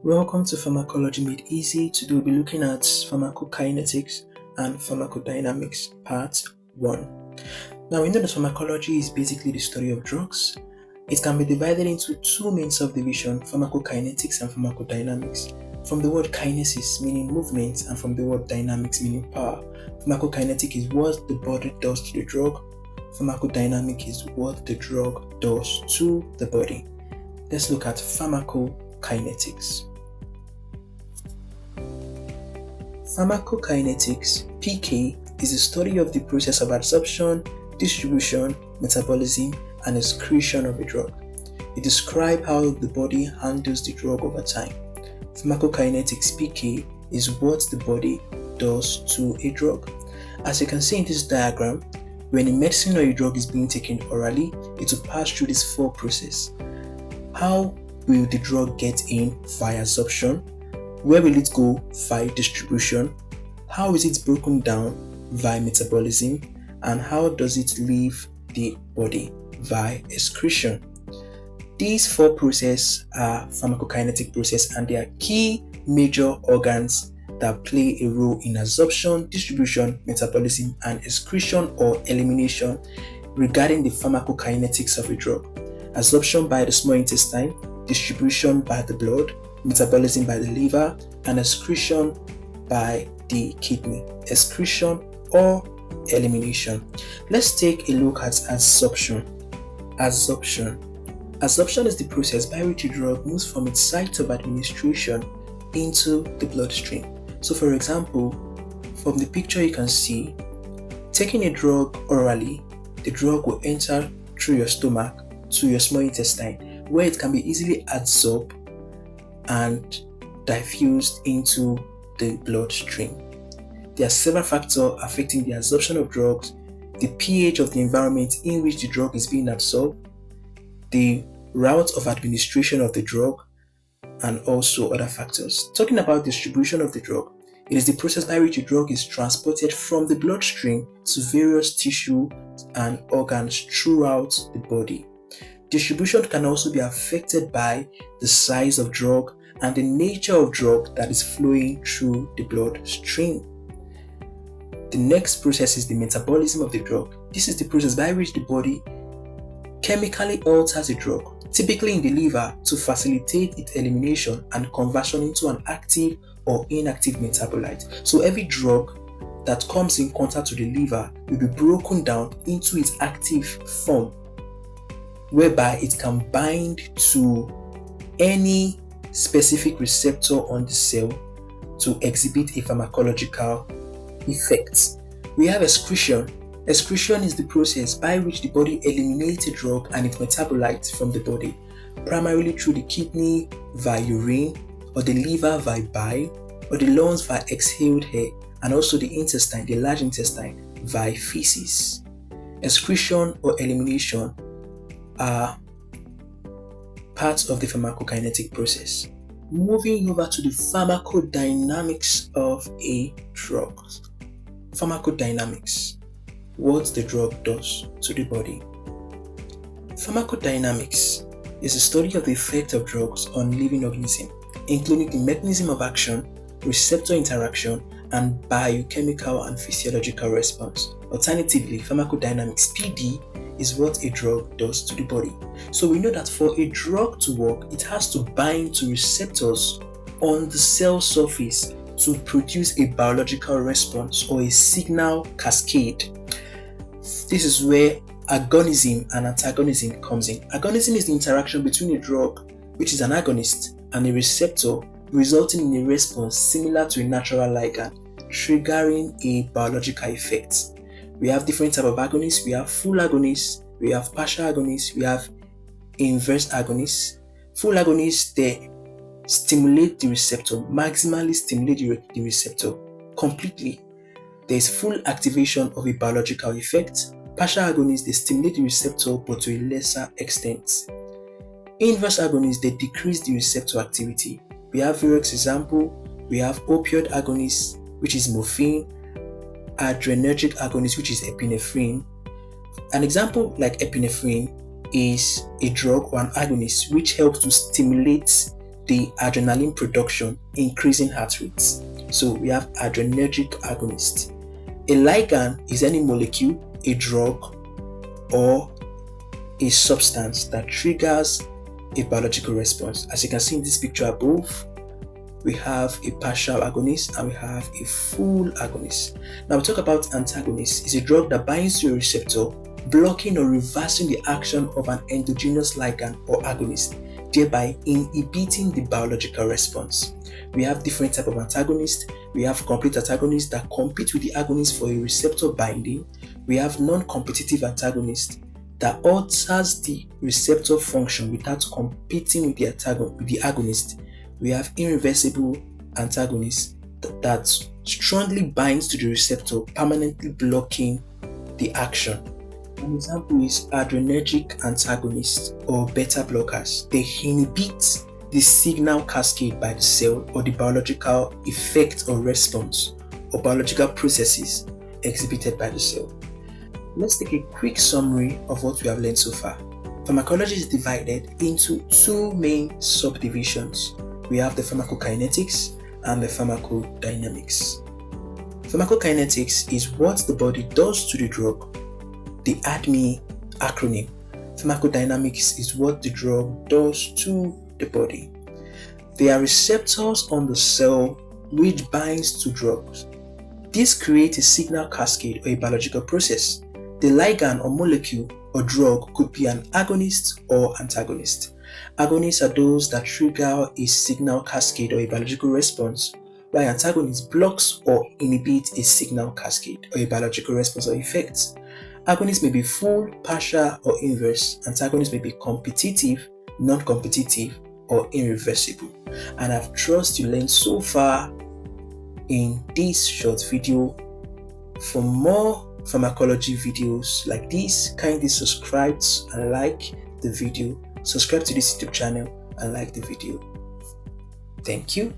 Welcome to Pharmacology Made Easy. Today we'll be looking at Pharmacokinetics and Pharmacodynamics, Part 1. Now, we know that pharmacology is basically the study of drugs. It can be divided into two main subdivisions, pharmacokinetics and pharmacodynamics. From the word kinesis, meaning movement, and from the word dynamics, meaning power. Pharmacokinetic is what the body does to the drug. Pharmacodynamic is what the drug does to the body. Let's look at pharmacokinetics. Pharmacokinetics (pK) is the study of the process of absorption, distribution, metabolism, and excretion of a drug. It describes how the body handles the drug over time. Pharmacokinetics (pK) is what the body does to a drug. As you can see in this diagram, when a medicine or a drug is being taken orally, it will pass through this four process. How will the drug get in via absorption? Where will it go via distribution? How is it broken down via metabolism? And how does it leave the body via excretion? These four processes are pharmacokinetic process, and they are key major organs that play a role in absorption, distribution, metabolism, and excretion or elimination regarding the pharmacokinetics of a drug. Absorption by the small intestine, distribution by the blood, metabolism by the liver, and excretion by the kidney. Excretion or elimination. Let's take a look at absorption. Absorption is the process by which a drug moves from its site of administration into the bloodstream. So for example, from the picture you can see, taking a drug orally, the drug will enter through your stomach to your small intestine, where it can be easily absorbed and diffused into the bloodstream. There are several factors affecting the absorption of drugs: the pH of the environment in which the drug is being absorbed, the route of administration of the drug, and also other factors. Talking about distribution of the drug, it is the process by which the drug is transported from the bloodstream to various tissues and organs throughout the body. Distribution can also be affected by the size of drug and the nature of drug that is flowing through the bloodstream. The next process is the metabolism of the drug. This is the process by which the body chemically alters a drug, typically in the liver, to facilitate its elimination and conversion into an active or inactive metabolite. So every drug that comes in contact with the liver will be broken down into its active form, whereby it can bind to any specific receptor on the cell to exhibit a pharmacological effect. We have excretion. Excretion is the process by which the body eliminates a drug and its metabolites from the body, primarily through the kidney via urine, or the liver via bile, or the lungs via exhaled air, and also the intestine, the large intestine, via feces. Excretion or elimination are parts of the pharmacokinetic process. Moving over to the pharmacodynamics of a drug. Pharmacodynamics, what the drug does to the body. Pharmacodynamics is the study of the effect of drugs on living organisms, including the mechanism of action, receptor interaction, and biochemical and physiological response. Alternatively, pharmacodynamics (PD) is what a drug does to the body. So we know that for a drug to work, it has to bind to receptors on the cell surface to produce a biological response or a signal cascade. This is where agonism and antagonism comes in. Agonism is the interaction between a drug, which is an agonist, and a receptor, resulting in a response similar to a natural ligand, triggering a biological effect. We have different types of agonists. We have full agonists, we have partial agonists, we have inverse agonists. Full agonists, they stimulate the receptor, maximally stimulate the receptor completely. There is full activation of a biological effect. Partial agonists, they stimulate the receptor but to a lesser extent. Inverse agonists, they decrease the receptor activity. We have various examples. We have opioid agonists, which is morphine, adrenergic agonist, which is epinephrine. An example like epinephrine is a drug or an agonist which helps to stimulate the adrenaline production, increasing heart rates. So we have adrenergic agonist. A ligand is any molecule, a drug, or a substance that triggers a biological response. As you can see in this picture above, we have a partial agonist and we have a full agonist. Now we talk about antagonist. It's a drug that binds to a receptor, blocking or reversing the action of an endogenous ligand or agonist, thereby inhibiting the biological response. We have different types of antagonists. We have complete antagonists that compete with the agonist for a receptor binding. We have non-competitive antagonists that alters the receptor function without competing with the agonist. We have irreversible antagonists that strongly binds to the receptor, permanently blocking the action. An example is adrenergic antagonists or beta blockers. They inhibit the signal cascade by the cell or the biological effect or response or biological processes exhibited by the cell. Let's take a quick summary of what we have learned so far. Pharmacology is divided into two main subdivisions. We have the pharmacokinetics and the pharmacodynamics. Pharmacokinetics is what the body does to the drug, the ADME acronym. Pharmacodynamics is what the drug does to the body. There are receptors on the cell which binds to drugs. This creates a signal cascade or a biological process. The ligand or molecule or drug could be an agonist or antagonist. Agonists are those that trigger a signal cascade or a biological response, while antagonist blocks or inhibits a signal cascade or a biological response or effect. Agonists may be full, partial, or inverse. Antagonists may be competitive, non-competitive, or irreversible. And I've trust you learned so far in this short video. For more pharmacology videos like this, kindly subscribe and like the video. Subscribe to this YouTube channel and like the video. Thank you.